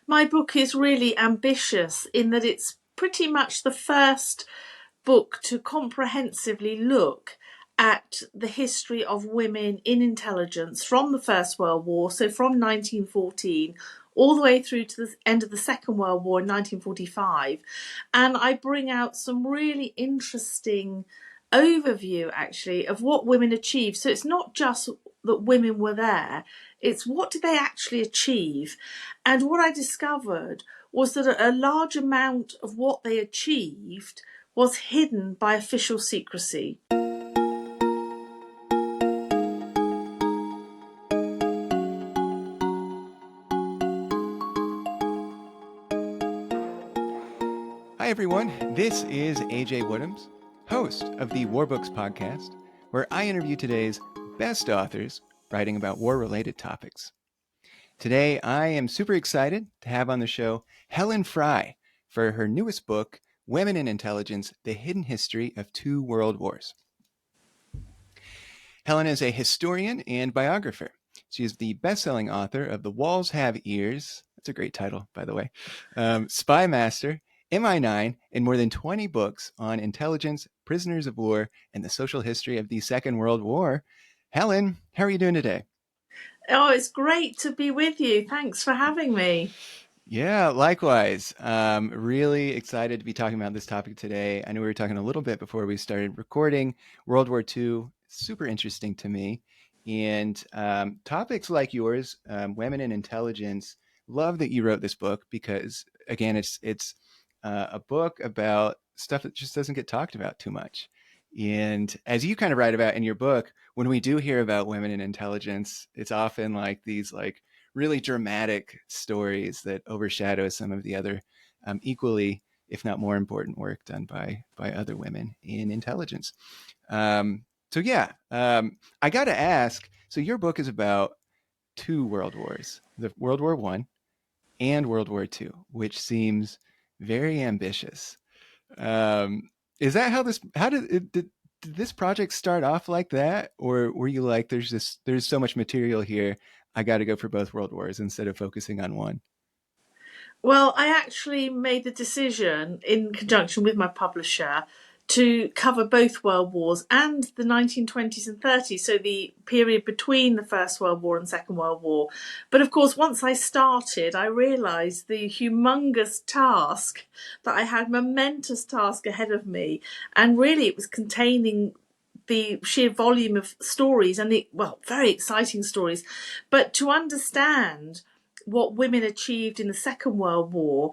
My book is really ambitious in that it's pretty much the first book to comprehensively look at the history of women in intelligence from the First World War, so from 1914 all the way through to the end of the Second World War in 1945. And I bring out some really interesting overview, actually, of what women achieved. So it's not just that women were there, it's what did they actually achieve. And what I discovered was that a large amount of what they achieved was hidden by official secrecy. Hi everyone, this is AJ Woodhams, host of the War Books podcast, where I interview today's best authors writing about war-related topics. Today, I am super excited to have on the show Helen Fry for her newest book, Women in Intelligence, The Hidden History of Two World Wars. Helen is a historian and biographer. She is the best-selling author of The Walls Have Ears. That's a great title, by the way. Spy Master, MI9, and more than 20 books on intelligence, prisoners of war, and the social history of the Second World War. Helen, how are you doing today? Oh, it's great to be with you. Thanks for having me. Yeah, likewise. Really excited to be talking about this topic today. I know we were talking a little bit before we started recording. World War II, super interesting to me. And topics like yours, women in intelligence, love that you wrote this book because, again, it's a book about stuff that just doesn't get talked about too much. And as you kind of write about in your book, when we do hear about women in intelligence, it's often like these really dramatic stories that overshadow some of the other equally, if not more important work done by other women in intelligence. I got to ask, so your book is about two world wars, the World War I and World War II, which seems very ambitious. Is that did this project start off like that? Or were you like, there's so much material here, I got to go for both world wars instead of focusing on one? Well, I actually made the decision in conjunction with my publisher to cover both world wars and the 1920s and 30s, so the period between the First World War and Second World War. But of course, once I started, I realised the humongous task that I had, momentous task ahead of me, and really it was containing the sheer volume of stories and very exciting stories. But to understand what women achieved in the Second World War,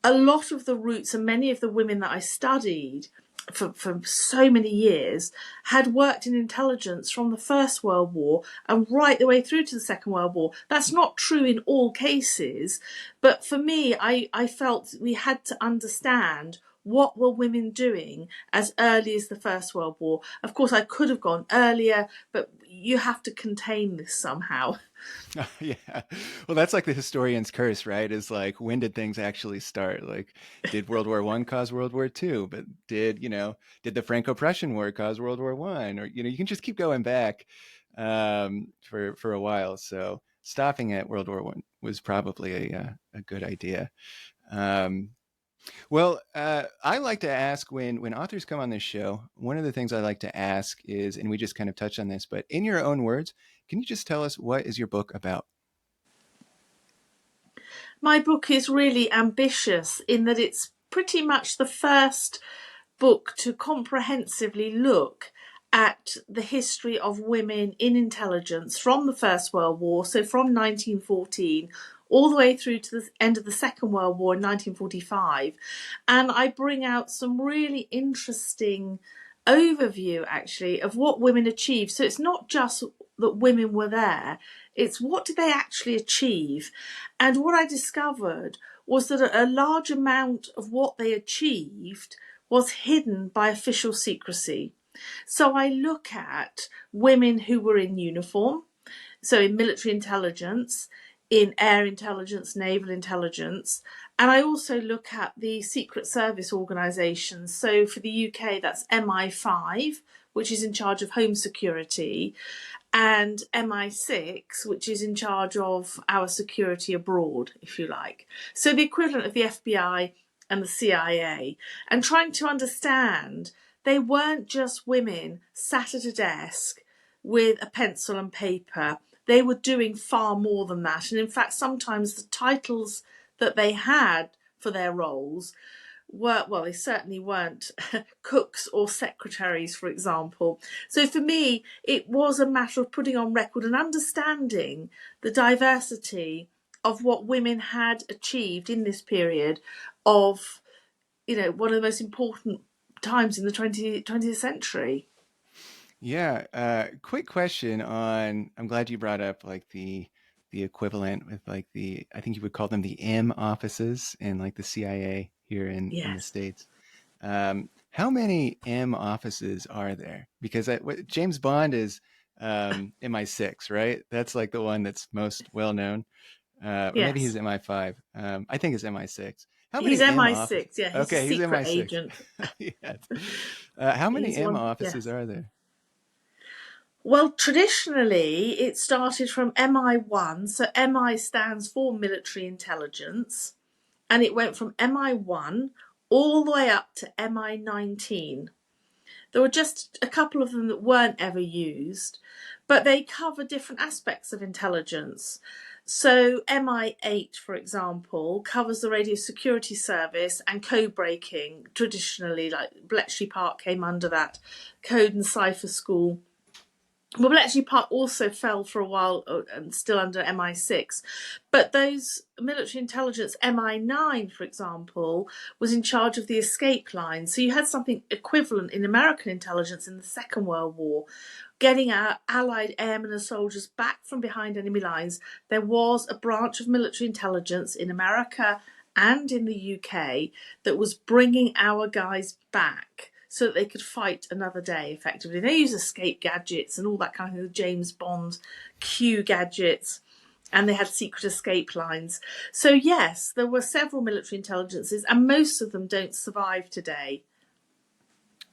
a lot of the roots and many of the women that I studied for so many years had worked in intelligence from the First World War and right the way through to the Second World War. That's not true in all cases, but for me, I felt we had to understand what were women doing as early as the First World War. Of course, I could have gone earlier, but you have to contain this somehow. Yeah. Well, that's like the historian's curse, right? Is like, when did things actually start? Like, did World War I cause World War II? But did the Franco-Prussian War cause World War I? Or, you can just keep going back for a while. So stopping at World War I was probably a good idea. I like to ask when authors come on this show, one of the things I like to ask is, and we just kind of touched on this, but in your own words, can you just tell us, what is your book about? My book is really ambitious in that it's pretty much the first book to comprehensively look at the history of women in intelligence from the First World War, so from 1914 all the way through to the end of the Second World War in 1945. And I bring out some really interesting overview, actually, of what women achieved. So it's not just that women were there, it's what did they actually achieve. And what I discovered was that a large amount of what they achieved was hidden by official secrecy. So I look at women who were in uniform, so in military intelligence, in air intelligence, naval intelligence, and I also look at the Secret Service organisations. So for the UK, that's MI5, which is in charge of home security, and MI6, which is in charge of our security abroad, if you like. So the equivalent of the FBI and the CIA, and trying to understand they weren't just women sat at a desk with a pencil and paper. They were doing far more than that. And in fact, sometimes the titles that they had for their roles were, well, they certainly weren't cooks or secretaries, for example. So for me, it was a matter of putting on record and understanding the diversity of what women had achieved in this period of, one of the most important times in the 20th century. Yeah. Quick question on. I'm glad you brought up like the equivalent with like the. I think you would call them the M offices in like the CIA here in the Yes. States. How many M offices are there? Because James Bond is MI6, right? That's like the one that's most well known. Or maybe he's Yes. MI5. I think it's MI6. How He's many M offices? MI6. Yeah, he's a Okay, he's secret MI6. agent. Yes. How many He's M one. offices Yes. are there? Well, traditionally, it started from MI1. So MI stands for military intelligence. And it went from MI1 all the way up to MI19. There were just a couple of them that weren't ever used, but they cover different aspects of intelligence. So MI8, for example, covers the radio security service and code breaking. Traditionally, like Bletchley Park came under that code and cipher school. Well, Bletchley Park also fell for a while and still under MI6. But those military intelligence, MI9, for example, was in charge of the escape lines. So you had something equivalent in American intelligence in the Second World War, getting our Allied airmen and soldiers back from behind enemy lines. There was a branch of military intelligence in America and in the UK that was bringing our guys back so that they could fight another day effectively. They use escape gadgets and all that kind of thing, James Bond Q gadgets, and they had secret escape lines. So yes, there were several military intelligences, and most of them don't survive today.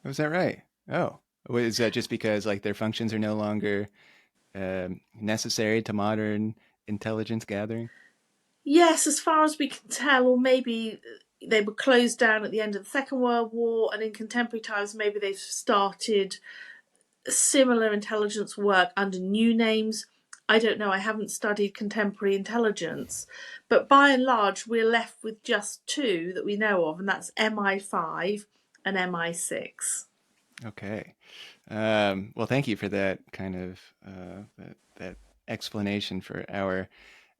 Was that right? Oh, is that just because like their functions are no longer necessary to modern intelligence gathering? Yes, as far as we can tell, or maybe they were closed down at the end of the Second World War, and in contemporary times, maybe they've started similar intelligence work under new names. I don't know, I haven't studied contemporary intelligence, but by and large, we're left with just two that we know of, and that's MI5 and MI6. Okay. Well, thank you for that kind of that explanation for our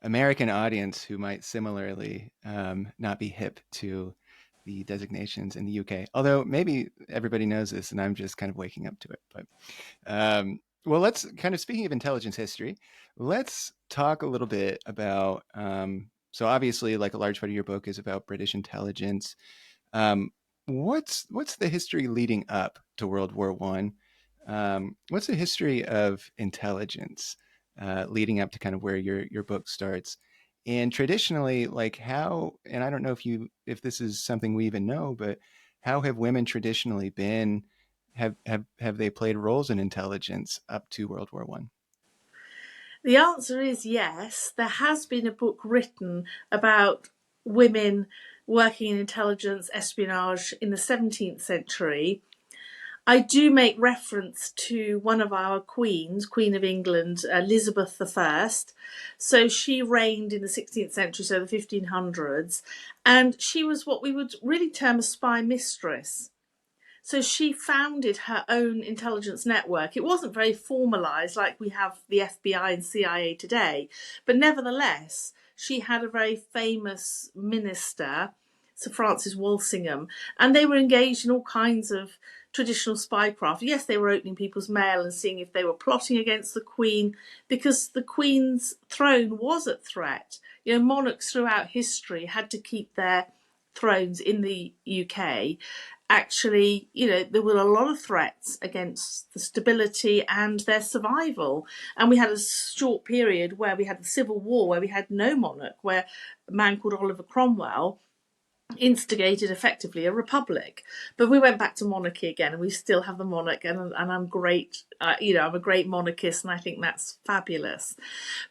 American audience who might similarly not be hip to the designations in the UK. Although maybe everybody knows this, and I'm just kind of waking up to it. But well, let's kind of speaking of intelligence history, let's talk a little bit about. So obviously, like a large part of your book is about British intelligence. Um, what's the history leading up to World War One? What's the history of intelligence leading up to kind of where your book starts? And traditionally, like how, and I don't know if this is something we even know, but how have women traditionally been? Have they played roles in intelligence up to World War One? The answer is yes. There has been a book written about women working in intelligence espionage in the 17th century. I do make reference to one of our queens, Queen of England, Elizabeth I. So she reigned in the 16th century, so the 1500s, and she was what we would really term a spy mistress. So she founded her own intelligence network. It wasn't very formalized like we have the FBI and CIA today, but nevertheless, she had a very famous minister, Sir Francis Walsingham, and they were engaged in all kinds of traditional spycraft. Yes, they were opening people's mail and seeing if they were plotting against the Queen, because the Queen's throne was at threat. Monarchs throughout history had to keep their thrones in the UK. Actually, there were a lot of threats against the stability and their survival. And we had a short period where we had the Civil War, where we had no monarch, where a man called Oliver Cromwell instigated effectively a republic. But we went back to monarchy again, and we still have the monarch, and I'm great. I'm a great monarchist, and I think that's fabulous.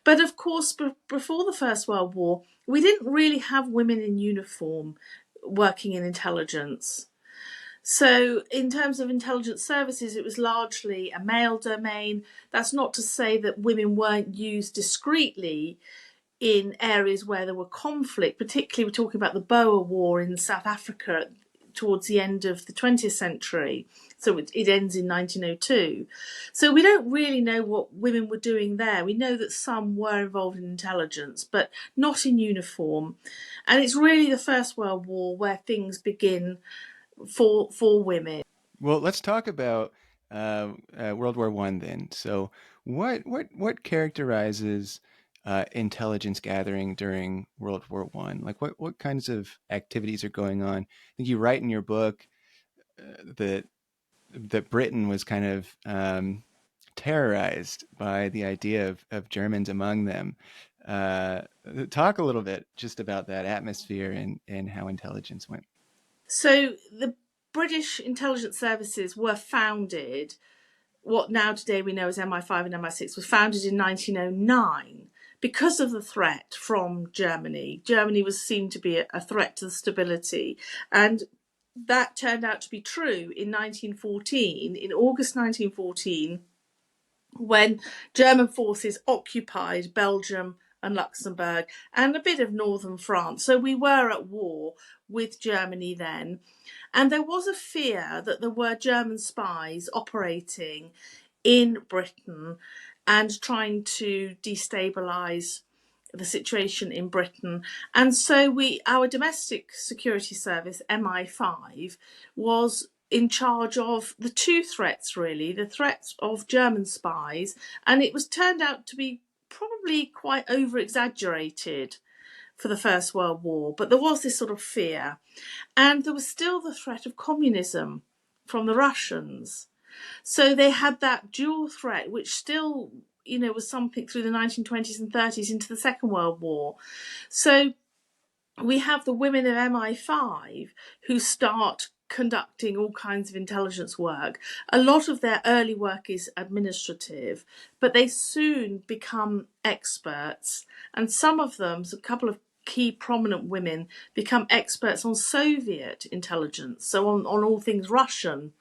But of course, before the First World War, we didn't really have women in uniform working in intelligence. So, in terms of intelligence services, it was largely a male domain. That's not to say that women weren't used discreetly in areas where there were conflict, particularly we're talking about the Boer War in South Africa towards the end of the 20th century. So it ends in 1902. So we don't really know what women were doing there. We know that some were involved in intelligence, but not in uniform. And it's really the First World War where things begin for women. Well, let's talk about World War One then. So, what characterizes intelligence gathering during World War One? Like, what kinds of activities are going on? I think you write in your book that Britain was kind of terrorized by the idea of Germans among them. Uh, Talk a little bit just about that atmosphere and how intelligence went. So the British intelligence services were founded, what now today we know as MI5 and MI6, was founded in 1909 because of the threat from Germany. Germany was seen to be a threat to the stability, and that turned out to be true in 1914. In August 1914, when German forces occupied Belgium and Luxembourg and a bit of northern France. So we were at war with Germany then. And there was a fear that there were German spies operating in Britain and trying to destabilise the situation in Britain. And so our domestic security service, MI5, was in charge of the two threats, really, the threats of German spies, and it was turned out to be probably quite over exaggerated for the First World War, but there was this sort of fear. And there was still the threat of communism from the Russians. So they had that dual threat, which still, was something through the 1920s and 30s into the Second World War. So we have the women of MI5 who start conducting all kinds of intelligence work. A lot of their early work is administrative, but they soon become experts. And some of them, a couple of key prominent women, become experts on Soviet intelligence, so on all things Russian.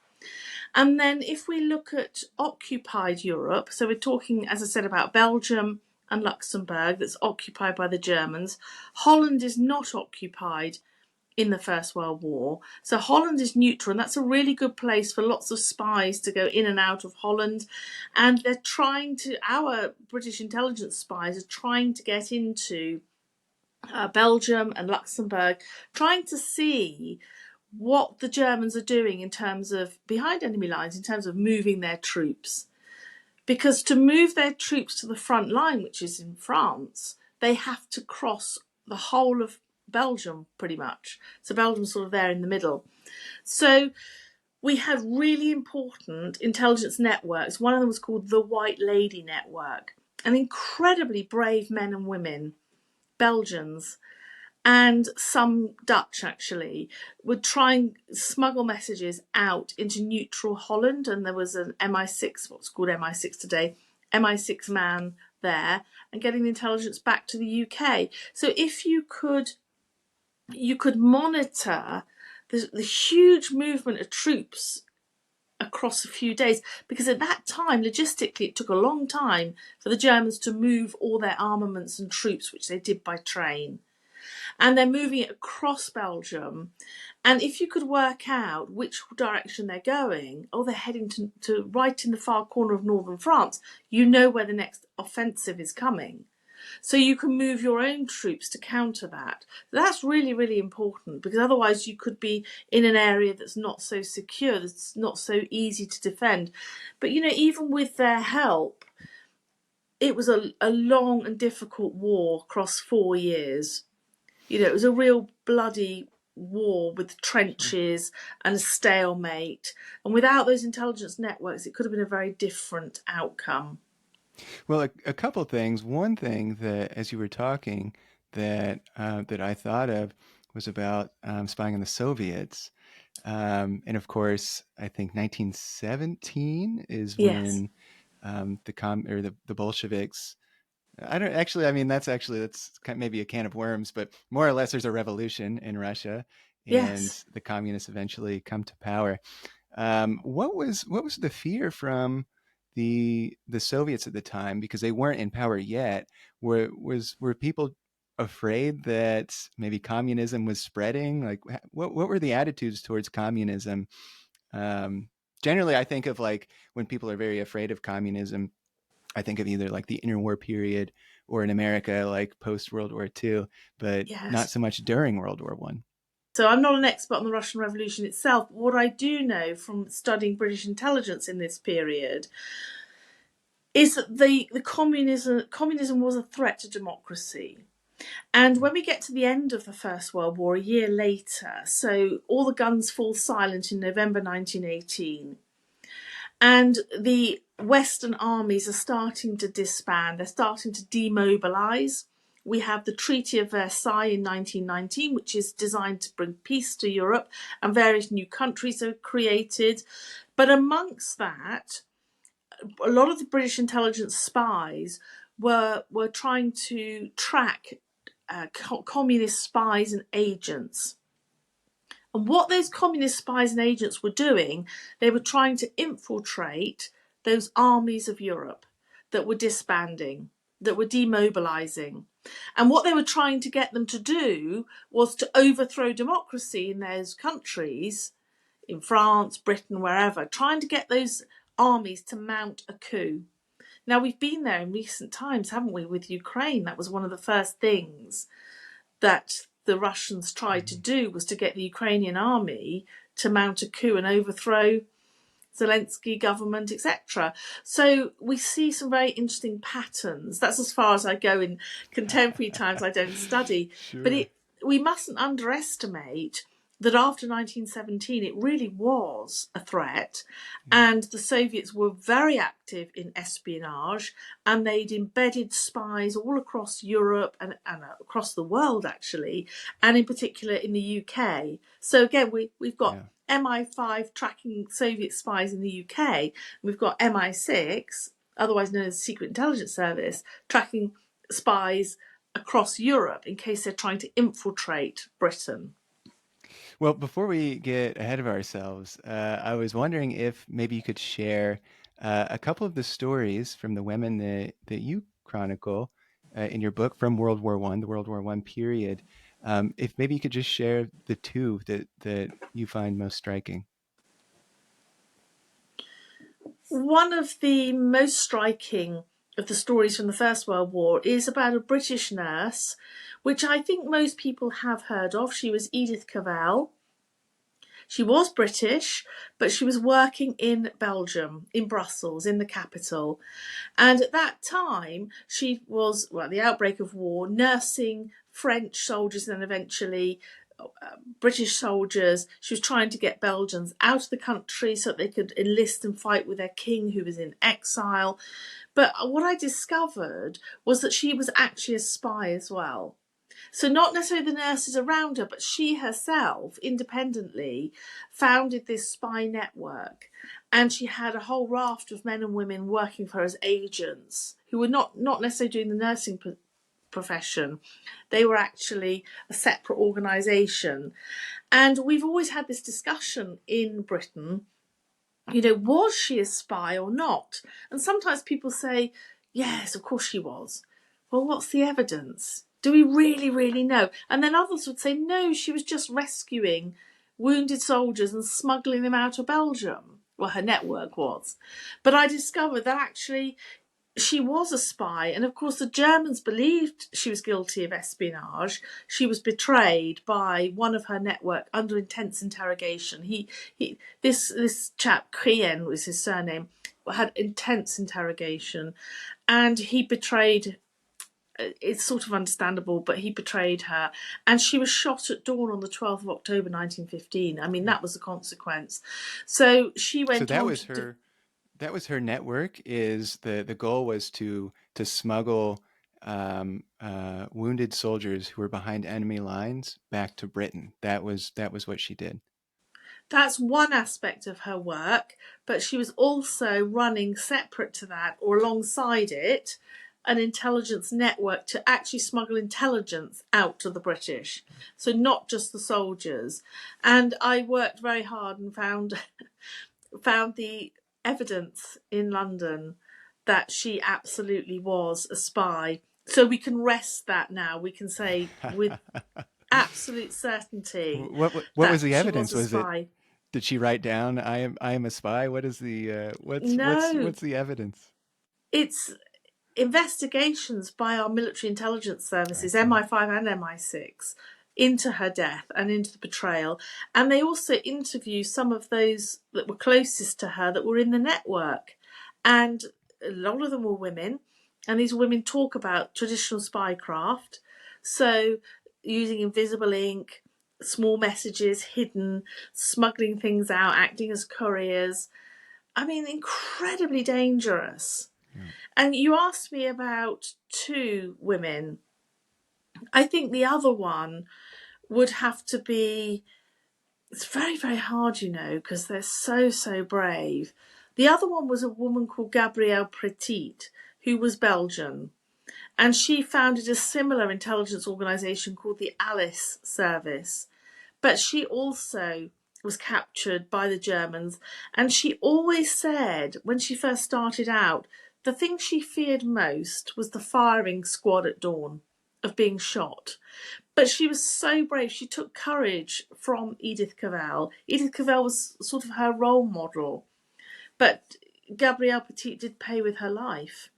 And then if we look at occupied Europe, so we're talking, as I said, about Belgium and Luxembourg, that's occupied by the Germans. Holland is not occupied in the First World War. So Holland is neutral, and that's a really good place for lots of spies to go in and out of Holland. And our British intelligence spies are trying to get into Belgium and Luxembourg, trying to see what the Germans are doing in terms of behind enemy lines, in terms of moving their troops. Because to move their troops to the front line, which is in France, they have to cross the whole of Belgium pretty much. So Belgium's sort of there in the middle. So we had really important intelligence networks. One of them was called the White Lady Network. And incredibly brave men and women, Belgians, and some Dutch actually, would try and smuggle messages out into neutral Holland. And there was an MI6, what's called MI6 today, MI6 man there, and getting the intelligence back to the UK. So if you could monitor the huge movement of troops across a few days, because at that time, logistically, it took a long time for the Germans to move all their armaments and troops, which they did by train. And they're moving it across Belgium. And if you could work out which direction they're going, they're heading to right in the far corner of northern France, you know where the next offensive is coming. So you can move your own troops to counter that. That's really, really important, because otherwise you could be in an area that's not so secure, that's not so easy to defend. But, even with their help, it was a long and difficult war across 4 years. It was a real bloody war with trenches and a stalemate. And without those intelligence networks, it could have been a very different outcome. Well, a couple things. One thing that, as you were talking, that I thought of was about spying on the Soviets. And of course, I think 1917 is Yes. when the Bolsheviks. I don't actually. I mean, that's maybe a can of worms, but more or less, there's a revolution in Russia, and Yes. the communists eventually come to power. What was the fear from the Soviets at the time, because they weren't in power yet? Were people afraid that maybe communism was spreading? Like, what were the attitudes towards communism? Um, Generally, I think of like when people are very afraid of communism, I think of either like the interwar period or in America, like post World War II, but not Yes. so much during World War One. So I'm not an expert on the Russian Revolution itself. But what I do know from studying British intelligence in this period is that the communism was a threat to democracy. And when we get to the end of the First World War, a year later, so all the guns fall silent in November 1918, and the Western armies are starting to disband, they're starting to demobilise. We have the Treaty of Versailles in 1919, which is designed to bring peace to Europe, and various new countries are created. But amongst that, a lot of the British intelligence spies were trying to track communist spies and agents. And what those communist spies and agents were doing, they were trying to infiltrate those armies of Europe that were disbanding, that were demobilizing. And what they were trying to get them to do was to overthrow democracy in those countries, in France, Britain, wherever, trying to get those armies to mount a coup. Now, we've been there in recent times, haven't we, with Ukraine? That was one of the first things that the Russians tried to Mm-hmm. do, was to get the Ukrainian army to mount a coup and overthrow Zelensky government, etc. So we see some very interesting patterns. That's as far as I go in contemporary times. I don't study, but Sure. we mustn't underestimate that after 1917 it really was a threat, Yeah. and the Soviets were very active in espionage, and they'd embedded spies all across Europe and across the world actually, and in particular in the UK. So again, we've got Yeah. MI5 tracking Soviet spies in the UK. We've got MI6, otherwise known as the Secret Intelligence Service, tracking spies across Europe in case they're trying to infiltrate Britain. Well, before we get ahead of ourselves, I was wondering if maybe you could share a couple of the stories from the women that you chronicle in your book from World War One, the World War One period. If maybe you could just share the two that you find most striking. One of the most striking of the stories from the First World War is about a British nurse, which I think most people have heard of. She was Edith Cavell. She was British, but she was working in Belgium, in Brussels, in the capital. And at that time, she was, well, at the outbreak of war, nursing French soldiers and then eventually British soldiers. She was trying to get Belgians out of the country so that they could enlist and fight with their king, who was in exile. But what I discovered was that she was actually a spy as well. So, not necessarily the nurses around her, but she herself independently founded this spy network. And she had a whole raft of men and women working for her as agents who were not necessarily doing the nursing profession. They were actually a separate organisation. And we've always had this discussion in Britain, was she a spy or not? And sometimes people say, yes, of course she was. Well, what's the evidence? Do we really, really know? And then others would say, no, she was just rescuing wounded soldiers and smuggling them out of Belgium. Well, her network was. But I discovered that actually she was a spy, and of course the Germans believed she was guilty of espionage. She was betrayed by one of her network under intense interrogation. This chap Crien was his surname, had intense interrogation, and he betrayed. It's sort of understandable, but he betrayed her, and she was shot at dawn on the 12th of October 1915. I mean, Hmm. that was the consequence. So she So went that on was to. her. That was her network. Is the goal was to smuggle wounded soldiers who were behind enemy lines back to Britain. That was what she did. That's one aspect of her work, but she was also running separate to that or alongside it an intelligence network to actually smuggle intelligence out to the British. So not just the soldiers. And I worked very hard and found the evidence in London that she absolutely was a spy. So we can rest that now. We can say with absolute certainty What was that the she was evidence? a Was it, spy. did she write down I am a spy? What is the No, what's the evidence? it's investigations by our military intelligence I services, see. MI5 and MI6, into her death and into the betrayal. And they also interview some of those that were closest to her that were in the network. And a lot of them were women. And these women talk about traditional spycraft. So using invisible ink, small messages hidden, smuggling things out, acting as couriers. I mean, incredibly dangerous. Yeah. And you asked me about two women. I think the other one would have to be, it's very, very hard, because they're so, so brave. The other one was a woman called Gabrielle Petit, who was Belgian. And she founded a similar intelligence organisation called the Alice Service. But she also was captured by the Germans. And she always said, when she first started out, the thing she feared most was the firing squad at dawn, of being shot. But she was so brave. She took courage from Edith Cavell. Edith Cavell was sort of her role model. But Gabrielle Petit did pay with her life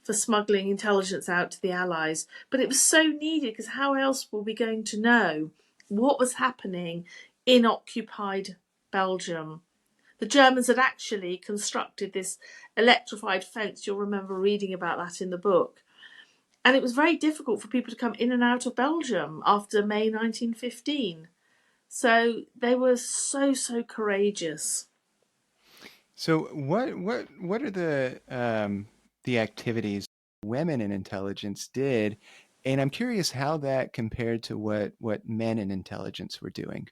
for smuggling intelligence out to the Allies. But it was so needed, because how else were we going to know what was happening in occupied Belgium? The Germans had actually constructed this electrified fence. You'll remember reading about that in the book. And it was very difficult for people to come in and out of Belgium after May 1915. So they were so, so courageous. So what are the activities women in intelligence did? And I'm curious how that compared to what men in intelligence were doing.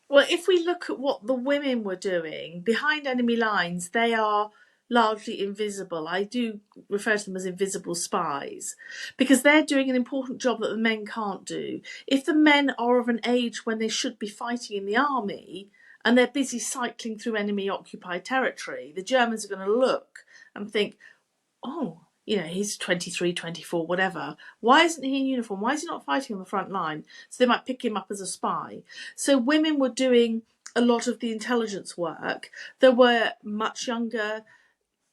Well, if we look at what the women were doing behind enemy lines, they are largely invisible. I do refer to them as invisible spies, because they're doing an important job that the men can't do. If the men are of an age when they should be fighting in the army and they're busy cycling through enemy occupied territory, the Germans are going to look and think, oh, he's 23, 24, whatever. Why isn't he in uniform? Why is he not fighting on the front line? So they might pick him up as a spy. So women were doing a lot of the intelligence work. There were much younger,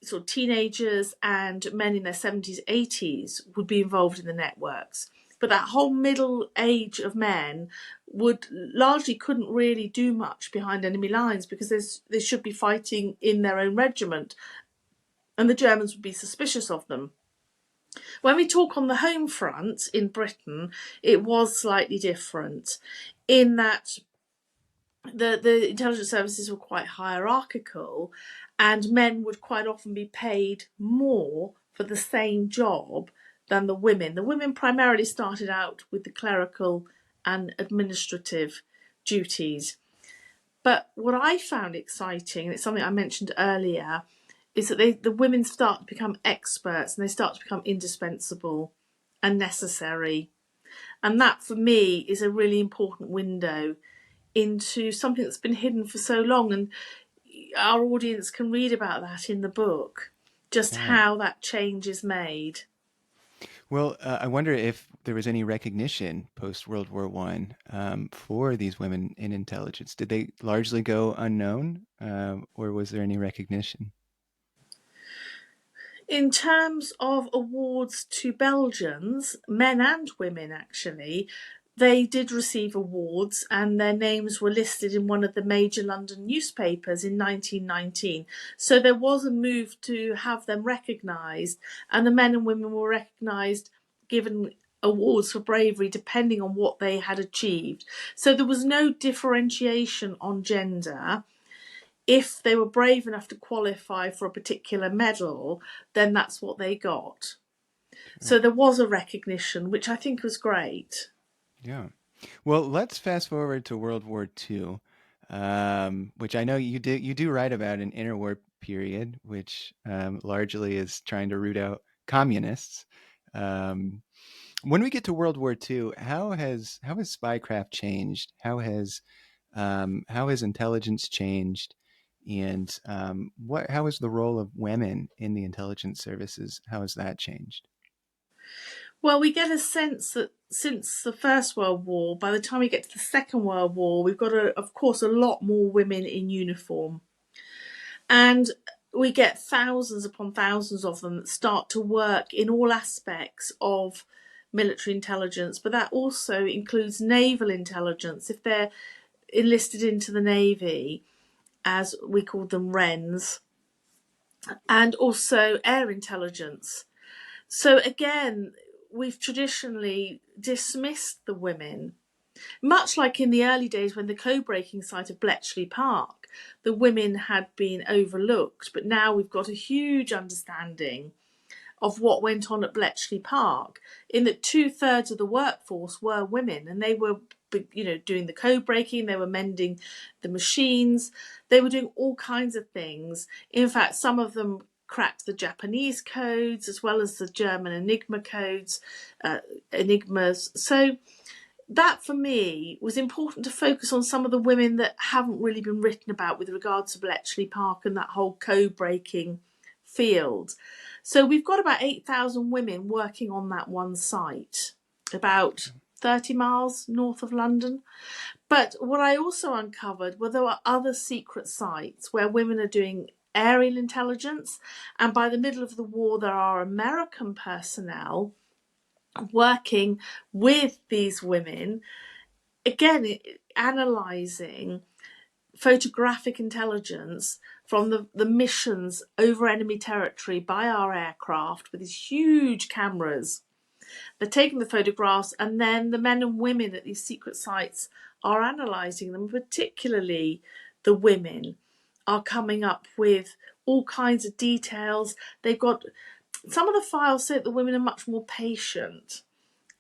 sort of teenagers and men in their 70s, 80s would be involved in the networks. But that whole middle age of men would largely couldn't really do much behind enemy lines, because they should be fighting in their own regiment, and the Germans would be suspicious of them. When we talk on the home front in Britain, it was slightly different in that the intelligence services were quite hierarchical, and men would quite often be paid more for the same job than the women. The women primarily started out with the clerical and administrative duties. But what I found exciting, and it's something I mentioned earlier, is that the women start to become experts and they start to become indispensable and necessary. And that, for me, is a really important window into something that's been hidden for so long. And our audience can read about that in the book, just Yeah. how that change is made. Well, I wonder if there was any recognition post World War One for these women in intelligence. Did they largely go unknown, or was there any recognition? In terms of awards to Belgians, men and women actually, they did receive awards and their names were listed in one of the major London newspapers in 1919. So there was a move to have them recognised, and the men and women were recognised, given awards for bravery depending on what they had achieved. So there was no differentiation on gender. If they were brave enough to qualify for a particular medal, then that's what they got. Sure. So there was a recognition, which I think was great. Yeah. Well, let's fast forward to World War II, which I know you do write about an interwar period, which largely is trying to root out communists. Um, when we get to World War II, how has spycraft changed? How has intelligence changed? And what how is the role of women in the intelligence services? How has that changed? Well, we get a sense that since the First World War, by the time we get to the Second World War, we've got, of course, a lot more women in uniform. And we get thousands upon thousands of them that start to work in all aspects of military intelligence, but that also includes naval intelligence. If they're enlisted into the Navy, as we call them Wrens, and also air intelligence. So again, we've traditionally dismissed the women, much like in the early days when the code-breaking site of Bletchley Park, the women had been overlooked, but now we've got a huge understanding of what went on at Bletchley Park, in that two-thirds of the workforce were women, and they were, doing the code breaking, they were mending the machines, they were doing all kinds of things. In fact, some of them cracked the Japanese codes as well as the German Enigma codes, Enigmas. So that for me was important to focus on some of the women that haven't really been written about with regards to Bletchley Park and that whole code breaking field. So we've got about 8,000 women working on that one site, about 30 miles north of London. But what I also uncovered were there were other secret sites where women are doing aerial intelligence. And by the middle of the war, there are American personnel working with these women, again, analysing photographic intelligence from the missions over enemy territory by our aircraft with these huge cameras. They're taking the photographs, and then the men and women at these secret sites are analysing them, particularly the women are coming up with all kinds of details. They've got some of the files say that the women are much more patient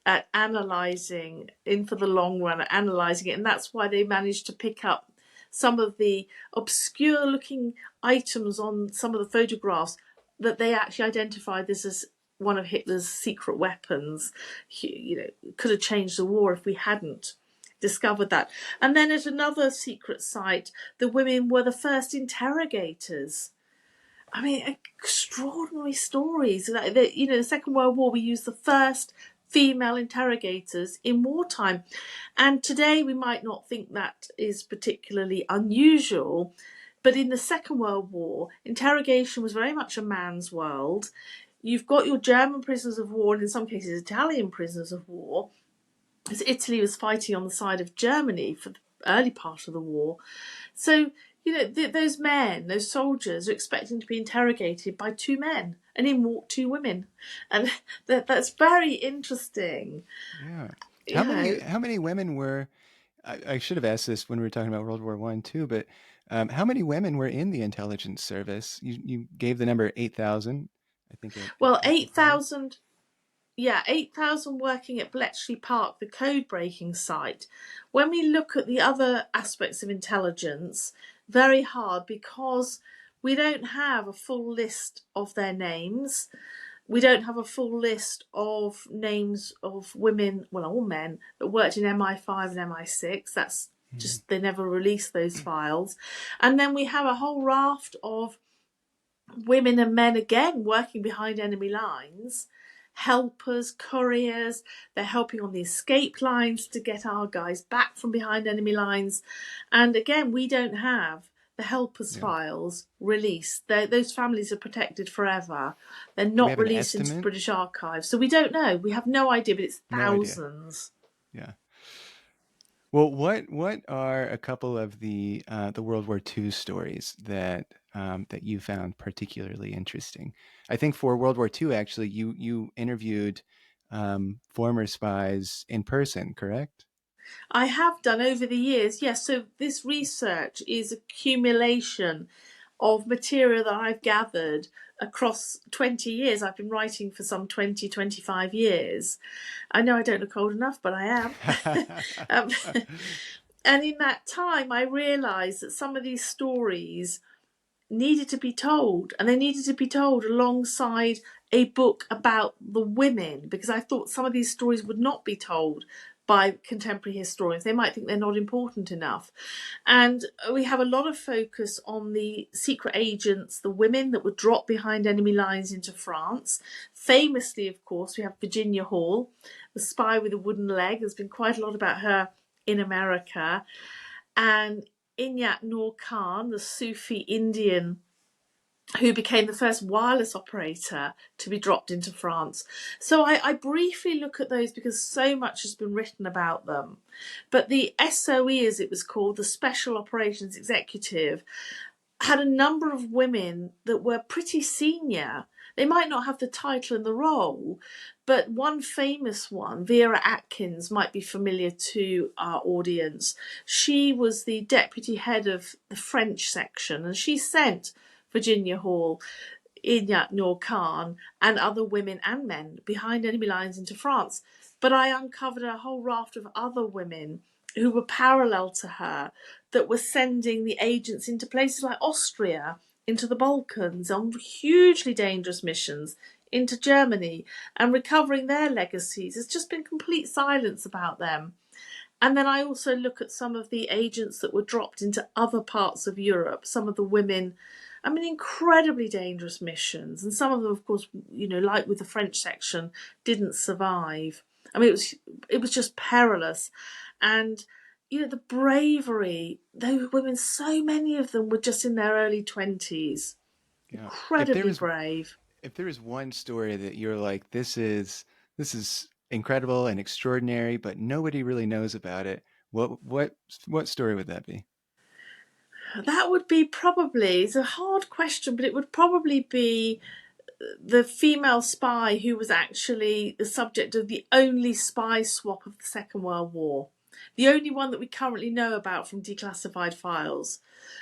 at analysing in for the long run, at analysing it, and that's why they managed to pick up some of the obscure looking items on some of the photographs that they actually identified this as one of Hitler's secret weapons. Could have changed the war if we hadn't discovered that. And then at another secret site, the women were the first interrogators. I mean, extraordinary stories. The Second World War, we used the first female interrogators in wartime. And today we might not think that is particularly unusual, but in the Second World War, interrogation was very much a man's world. You've got your German prisoners of war, and in some cases Italian prisoners of war, as Italy was fighting on the side of Germany for the early part of the war. So, those men, those soldiers, are expecting to be interrogated by two men, and in walk two women, and that's very interesting. Yeah. How Yeah. many how many women were I should have asked this when we were talking about World War One too, but how many women were in the intelligence service? You gave the number 8,000, I think at Well, Bletchley Park. 8,000. Yeah, 8,000 working at Bletchley Park, the code breaking site. When we look at the other aspects of intelligence, very hard because we don't have a full list of their names. We don't have a full list of names of women, well, all men, that worked in MI5 and MI6. That's Mhm. just, they never released those files. And then we have a whole raft of women and men, again, working behind enemy lines, helpers, couriers. They're helping on the escape lines to get our guys back from behind enemy lines. And again, we don't have the helpers' Yeah. files released. Those families are protected forever. They're Do we not have an released into the estimate? British Archives. So we don't know. We have no idea, but it's No idea. thousands. Yeah. Well, what are a couple of the World War II stories that you found particularly interesting? I think for World War II, actually, you interviewed former spies in person, correct? I have done over the years, yes. So this research is accumulation of material that I've gathered across 20 years. I've been writing for some 20, 25 years. I know I don't look old enough, but I am. um, and in that time, I realised that some of these stories needed to be told, and they needed to be told alongside a book about the women, because I thought some of these stories would not be told by contemporary historians. They might think they're not important enough. And we have a lot of focus on the secret agents, the women that were dropped behind enemy lines into France. Famously, of course, we have Virginia Hall, the spy with a wooden leg. There's been quite a lot about her in America. And Inyat Noor Khan, the Sufi Indian who became the first wireless operator to be dropped into France. So I briefly look at those because so much has been written about them. But the SOE, as it was called, the Special Operations Executive, had a number of women that were pretty senior. They might not have the title and the role, but one famous one, Vera Atkins, might be familiar to our audience. She was the deputy head of the French section, and she sent Virginia Hall, Inyat Noor Khan, and other women and men behind enemy lines into France. But I uncovered a whole raft of other women who were parallel to her that were sending the agents into places like Austria, into the Balkans, on hugely dangerous missions, into Germany, and recovering their legacies. There's just been complete silence about them. And then I also look at some of the agents that were dropped into other parts of Europe, some of the women. I mean, incredibly dangerous missions. And some of them, of course, like with the French section, didn't survive. I mean, it was just perilous. And, the bravery, those women, so many of them were just in their early 20s. Yeah. Incredibly brave. If there is one story that you're like, this is incredible and extraordinary, but nobody really knows about it, what story would that be? That would be probably, it's a hard question, but it would probably be the female spy who was actually the subject of the only spy swap of the Second World War. The only one that we currently know about from declassified files.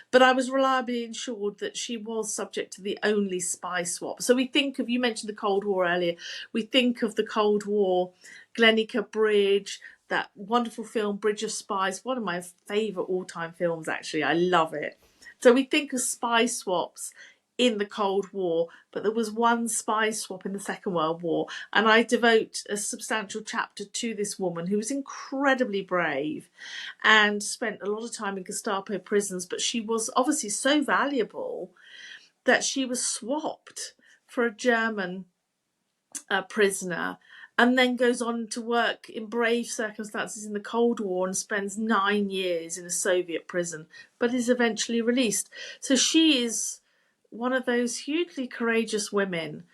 But I was reliably ensured that she was subject to the only spy swap. So we think of, you mentioned the Cold War earlier, we think of the Cold War, Glenica Bridge, that wonderful film Bridge of Spies, one of my favourite all-time films actually, I love it. So we think of spy swaps in the Cold War, but there was one spy swap in the Second World War, and I devote a substantial chapter to this woman who was incredibly brave and spent a lot of time in Gestapo prisons, but she was obviously so valuable that she was swapped for a German prisoner, and then goes on to work in brave circumstances in the Cold War and spends 9 years in a Soviet prison, but is eventually released. So she is one of those hugely courageous women.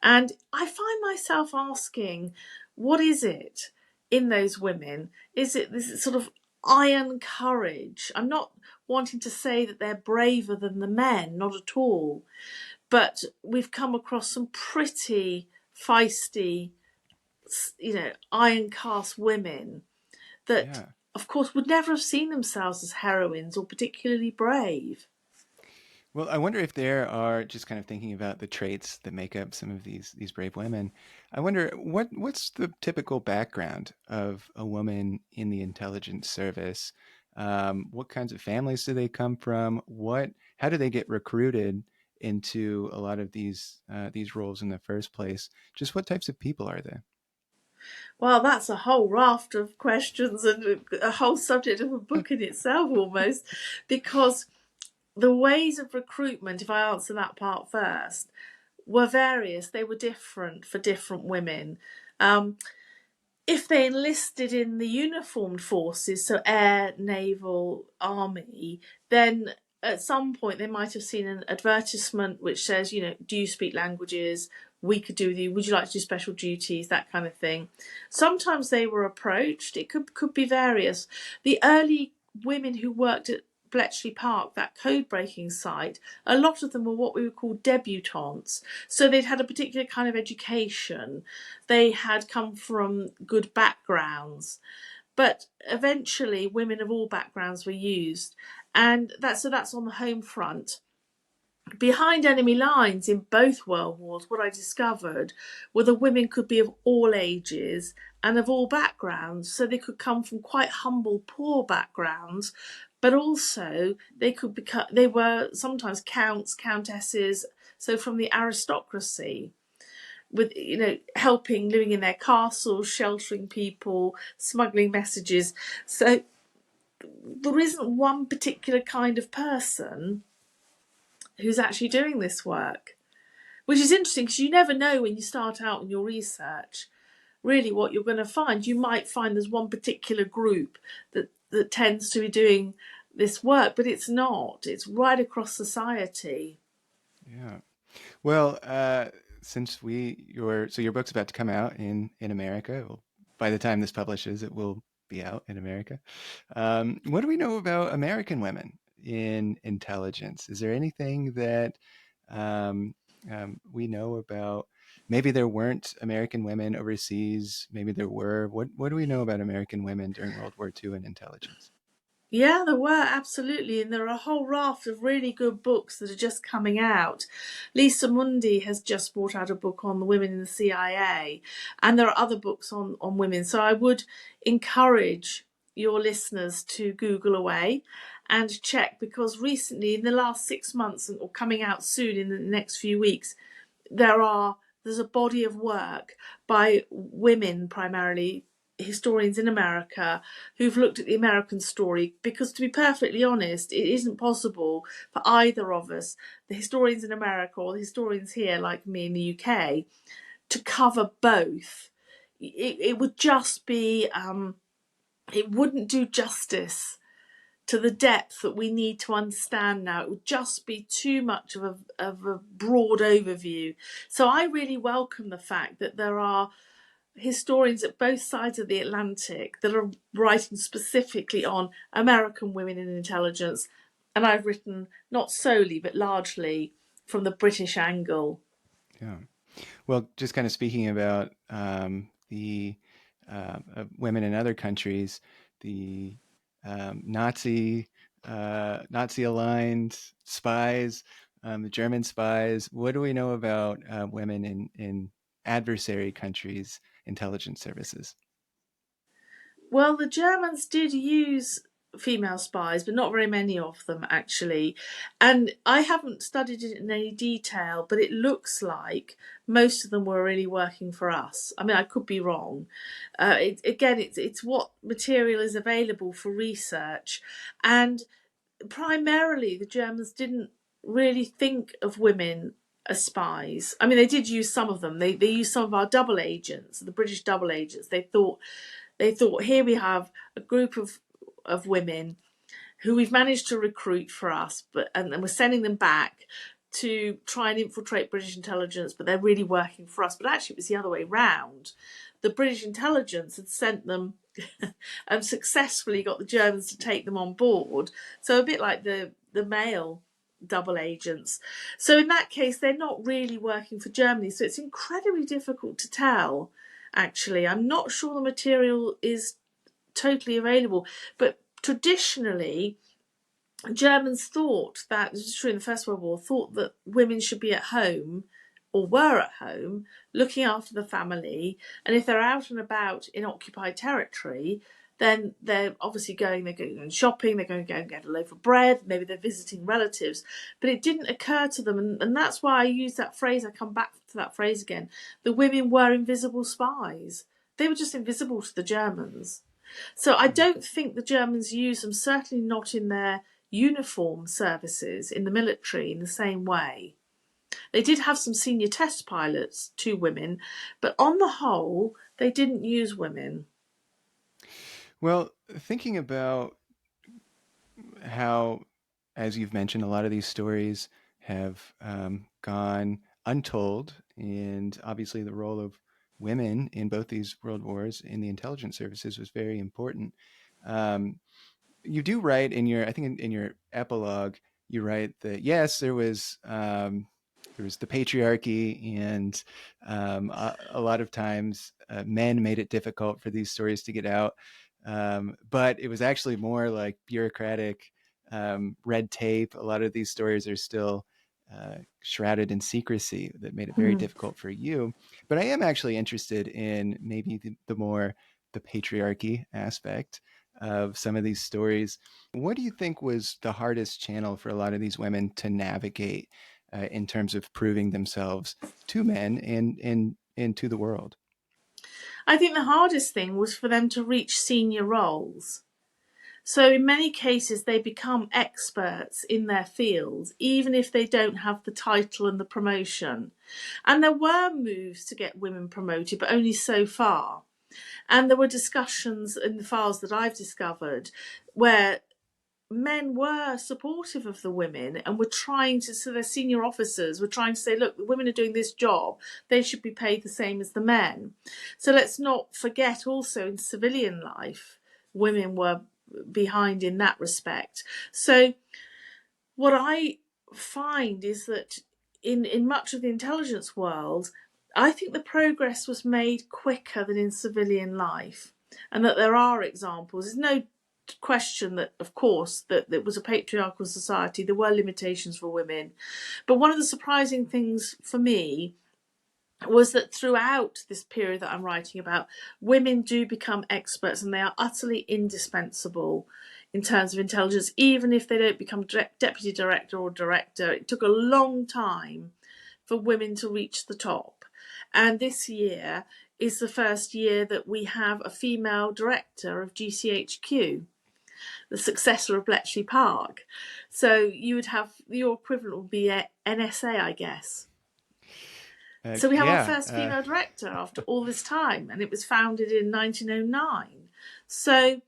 And I find myself asking, what is it in those women? Is it this sort of iron courage? I'm not wanting to say that they're braver than the men, not at all. But we've come across some pretty feisty, iron cast women that, Yeah. of course, would never have seen themselves as heroines or particularly brave. Well, I wonder if there are, just kind of thinking about the traits that make up some of these brave women. I wonder what's the typical background of a woman in the intelligence service? What kinds of families do they come from? How do they get recruited into a lot of these roles in the first place? Just what types of people are they? Well, that's a whole raft of questions and a whole subject of a book in itself almost, because the ways of recruitment, if I answer that part first, were various. They were different for different women. If they enlisted in the uniformed forces, so air, naval, army, then at some point they might have seen an advertisement which says, do you speak languages? We could do with you. Would you like to do special duties? That kind of thing. Sometimes they were approached. It could be various. The early women who worked at Bletchley Park, that code breaking site, a lot of them were what we would call debutantes. So they'd had a particular kind of education. They had come from good backgrounds. But eventually women of all backgrounds were used. And that's on the home front. behind enemy lines in both world wars, what I discovered were the women could be of all ages and of all backgrounds. So they could come from quite humble, poor backgrounds, but also they were sometimes counts, countesses, so from the aristocracy, with helping, living in their castles, sheltering people, smuggling messages. So there isn't one particular kind of person who's actually doing this work, which is interesting because you never know when you start out in your research really what you're going to find. You might find there's one particular group that tends to be doing this work, but it's not. It's right across society. Yeah. Well, since your book's about to come out in America. Well, by the time this publishes, it will be out in America. What do we know about American women in intelligence? Is there anything that um, we know about? Maybe there weren't American women overseas. Maybe there were. What do we know about American women during World War II in intelligence? Yeah, there were, absolutely. And there are a whole raft of really good books that are just coming out. Lisa Mundy has just brought out a book on the women in the CIA, and there are other books on women. So I would encourage your listeners to Google away and check, because recently, in the last 6 months, or coming out soon in the next few weeks, there's a body of work by women, primarily historians in America, who've looked at the American story, because to be perfectly honest, it isn't possible for either of us, the historians in America or the historians here like me in the UK, to cover both. It would just be it wouldn't do justice to the depth that we need to understand now. It would just be too much of a broad overview. So I really welcome the fact that there are historians at both sides of the Atlantic that are writing specifically on American women in intelligence. And I've written not solely, but largely from the British angle. Yeah. Well, just kind of speaking about the women in other countries, the Nazi aligned spies, the German spies. What do we know about women in adversary countries' intelligence services? Well, the Germans did use female spies, but not very many of them actually. And I haven't studied it in any detail, but it looks like most of them were really working for us. I mean, I could be wrong. It's what material is available for research, and primarily the Germans didn't really think of women as spies. I mean, they did use some of them. They used some of our double agents, the British double agents. They thought here we have a group of women who we've managed to recruit for us, and we're sending them back to try and infiltrate British intelligence, but they're really working for us. But actually, it was the other way round. The British intelligence had sent them and successfully got the Germans to take them on board. So a bit like the male double agents. So in that case, they're not really working for Germany. So it's incredibly difficult to tell. Actually, I'm not sure the material is totally available, but traditionally Germans thought that, this is true in the First World War, thought that women should be at home, or were at home, looking after the family. And if they're out and about in occupied territory, then they're going shopping, they're going to go and get a loaf of bread, maybe they're visiting relatives. But it didn't occur to them, and that's why I use that phrase, I come back to that phrase again. The women were invisible spies. They were just invisible to the Germans. So I don't think the Germans use them, certainly not in their uniform services in the military in the same way. They did have some senior test pilots, 2 women, but on the whole, they didn't use women. Well, thinking about how, as you've mentioned, a lot of these stories have gone untold, and obviously the role of women in both these world wars in the intelligence services was very important. Um, you do write in your, I think in your epilogue, you write that yes, there was the patriarchy, and a lot of times men made it difficult for these stories to get out. But it was actually more like bureaucratic red tape. A lot of these stories are still shrouded in secrecy that made it very Mm. difficult for you. But I am actually interested in maybe the more the patriarchy aspect of some of these stories. What do you think was the hardest channel for a lot of these women to navigate in terms of proving themselves to men and to the world? I think the hardest thing was for them to reach senior roles. So, in many cases, they become experts in their fields, even if they don't have the title and the promotion. And there were moves to get women promoted, but only so far. And there were discussions in the files that I've discovered where men were supportive of the women and were trying to, so their senior officers were trying to say, look, the women are doing this job, they should be paid the same as the men. So let's not forget also in civilian life, women were behind in that respect. So what I find is that in much of the intelligence world, I think the progress was made quicker than in civilian life, and that there are examples. There's no question that, of course, that it was a patriarchal society. There were limitations for women, but one of the surprising things for me was that throughout this period that I'm writing about, women do become experts and they are utterly indispensable in terms of intelligence, even if they don't become deputy director or director. It took a long time for women to reach the top. And this year is the first year that we have a female director of GCHQ, the successor of Bletchley Park. So you would have, your equivalent would be a NSA, I guess. So we have our Yeah. first female director after all this time, and it was founded in 1909. So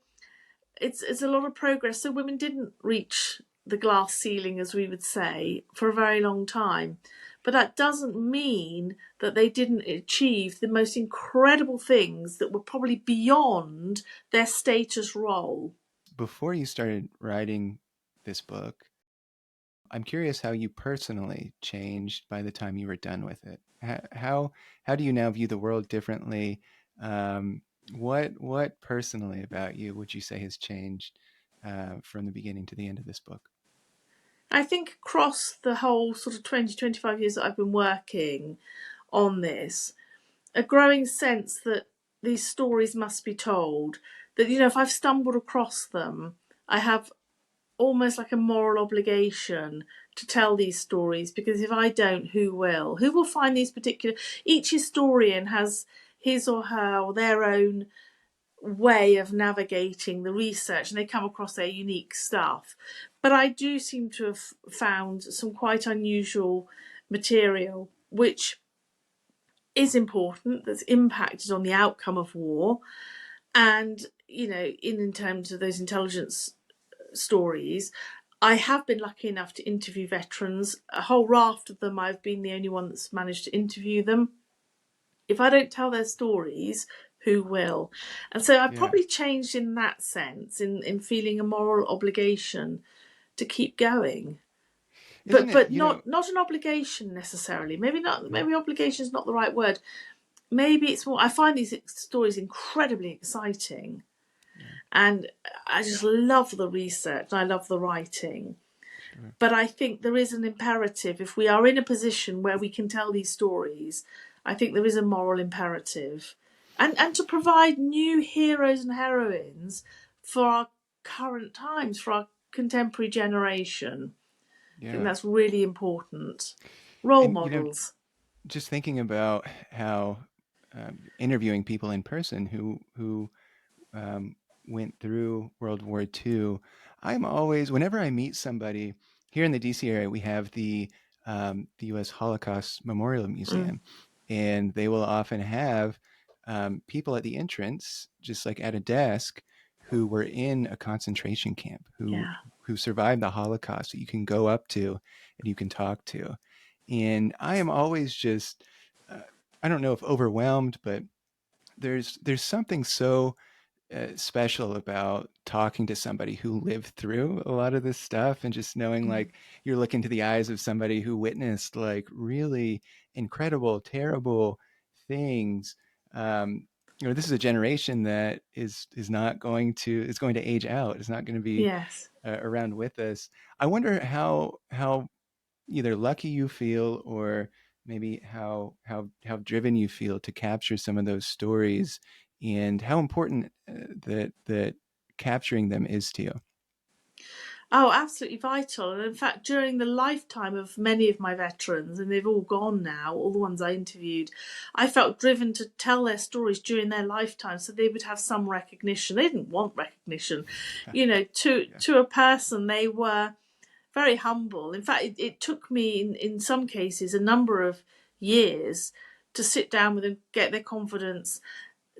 it's a lot of progress. So women didn't reach the glass ceiling, as we would say, for a very long time. But that doesn't mean that they didn't achieve the most incredible things that were probably beyond their status role. Before you started writing this book, I'm curious how you personally changed by the time you were done with it. How do you now view the world differently? What personally about you would you say has changed from the beginning to the end of this book? I think across the whole sort of 20, 25 years that I've been working on this, a growing sense that these stories must be told. That, if I've stumbled across them, I have almost like a moral obligation to tell these stories, because if I don't, who will? Who will find these particular. Each historian has his or her or their own way of navigating the research and they come across their unique stuff. But I do seem to have found some quite unusual material which is important, that's impacted on the outcome of war. And, in terms of those intelligence stories, I have been lucky enough to interview veterans. A whole raft of them, I've been the only one that's managed to interview them. If I don't tell their stories, who will? And so I've Yeah, probably changed in that sense, in feeling a moral obligation to keep going. isn't But it? but not an obligation necessarily. Maybe not. Maybe obligation is not the right word. Maybe it's more. I find these stories incredibly exciting, Yeah, and I just love the research. I love the writing. sure. But I think there is an imperative. If we are in a position where we can tell these stories, I think there is a moral imperative. And to provide new heroes and heroines for our current times, for our contemporary generation. I think Yeah, that's really important. Role and models. just thinking about how interviewing people in person who um, went through World War II, I'm always, whenever I meet somebody here in the DC area, we have the U.S. Holocaust Memorial Mm, Museum, and they will often have people at the entrance, just like at a desk, who were in a concentration camp, yeah. who survived the Holocaust, that you can go up to and you can talk to, and I am always just, uh, I don't know if overwhelmed, but there's something so special about talking to somebody who lived through a lot of this stuff and just knowing Mm, like you're looking to the eyes of somebody who witnessed like really incredible, terrible things. Um, this is a generation that is not going to is going to age out. It's not going to be yes. around with us. I wonder how either lucky you feel or maybe how driven you feel to capture some of those stories and how important that capturing them is to you. Oh, absolutely vital. And in fact, during the lifetime of many of my veterans, and they've all gone now, all the ones I interviewed, I felt driven to tell their stories during their lifetime so they would have some recognition. They didn't want recognition. You know, to Yeah. to a person, they were very humble. In fact, it took me, in some cases, a number of years to sit down with them, get their confidence.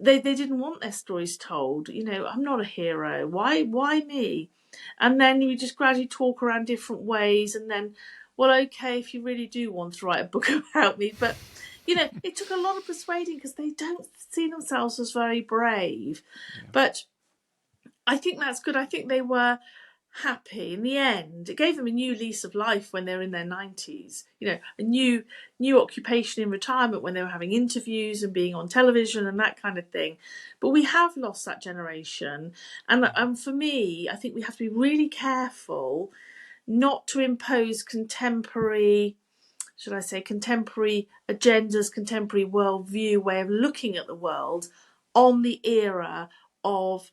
They didn't want their stories told. You know, I'm not a hero. Why me? And then we just gradually talk around different ways, and then, well, okay, if you really do want to write a book about me, but you know, it took a lot of persuading because they don't see themselves as very brave. Yeah. But I think that's good. I think they were happy in the end. It gave them a new lease of life when they were in their 90s. You know, a new occupation in retirement when they were having interviews and being on television and that kind of thing. But we have lost that generation, and for me, I think we have to be really careful not to impose contemporary, should I say, contemporary agendas, contemporary worldview, way of looking at the world on the era of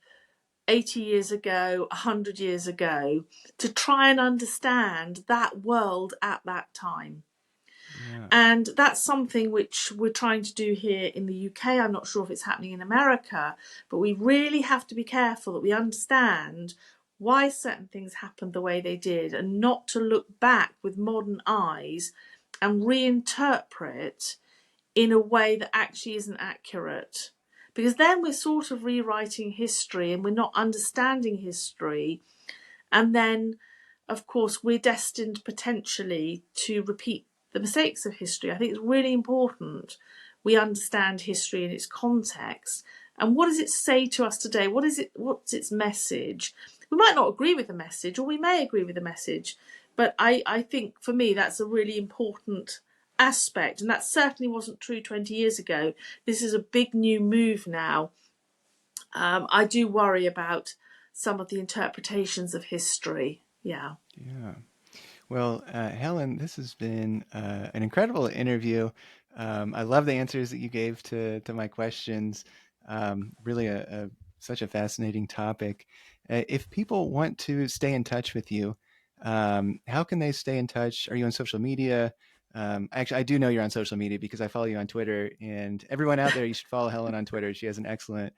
80 years ago, 100 years ago, to try and understand that world at that time. Yeah. And that's something which we're trying to do here in the UK. I'm not sure if it's happening in America, but we really have to be careful that we understand why certain things happened the way they did and not to look back with modern eyes and reinterpret in a way that actually isn't accurate. Because then we're sort of rewriting history and we're not understanding history. And then, of course, we're destined potentially to repeat the mistakes of history. I think it's really important we understand history in its context. And what does it say to us today? What's its message? We might not agree with the message, or we may agree with the message, but I think for me that's a really important aspect, and that certainly wasn't true 20 years ago. This is a big new move now. I do worry about some of the interpretations of history. Yeah. Yeah. Well, Helen, this has been an incredible interview. I love the answers that you gave to my questions. Really, such a fascinating topic. If people want to stay in touch with you, how can they stay in touch? Are you on social media? Actually, I do know you're on social media because I follow you on Twitter. And everyone out there, you should follow Helen on Twitter. She has an excellent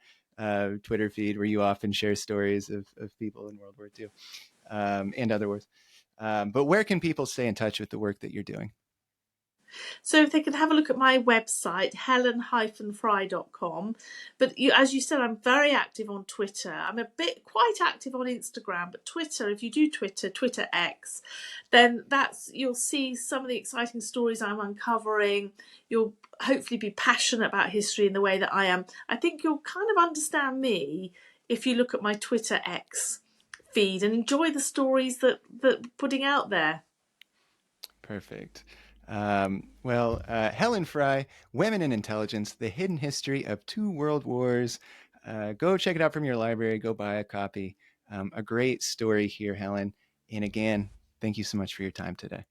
Twitter feed where you often share stories of people in World War II and other wars. But where can people stay in touch with the work that you're doing? So if they can have a look at my website, helen-fry.com. But as you said, I'm very active on Twitter. I'm a bit quite active on Instagram, but Twitter, if you do Twitter X, then you'll see some of the exciting stories I'm uncovering. You'll hopefully be passionate about history in the way that I am. I think you'll kind of understand me if you look at my Twitter X feed and enjoy the stories that we're putting out there. Perfect. Helen Fry, Women in Intelligence, The Hidden History of Two World Wars. Go check it out from your library. Go buy a copy. A great story here, Helen. And again, thank you so much for your time today.